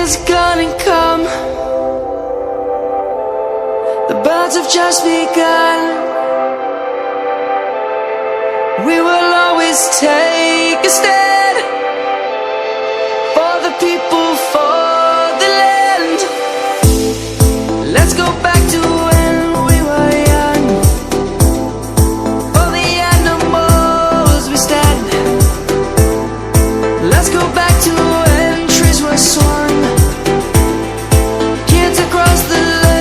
has gone and come. The birds have just begun. We will always take a stand for the people, for the land. Let's go back to when we were young. For the animals we stand. Let's go back to when trees were swung, kids across the land.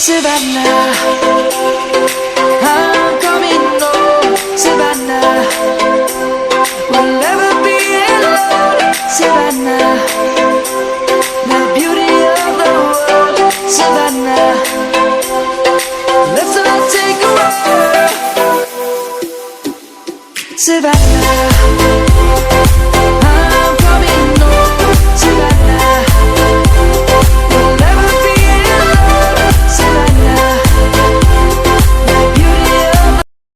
Savannah, I'm coming home. Savannah, we'll never be alone. Savannah, the beauty of the world. Savannah, let's all take a walk. Savannah.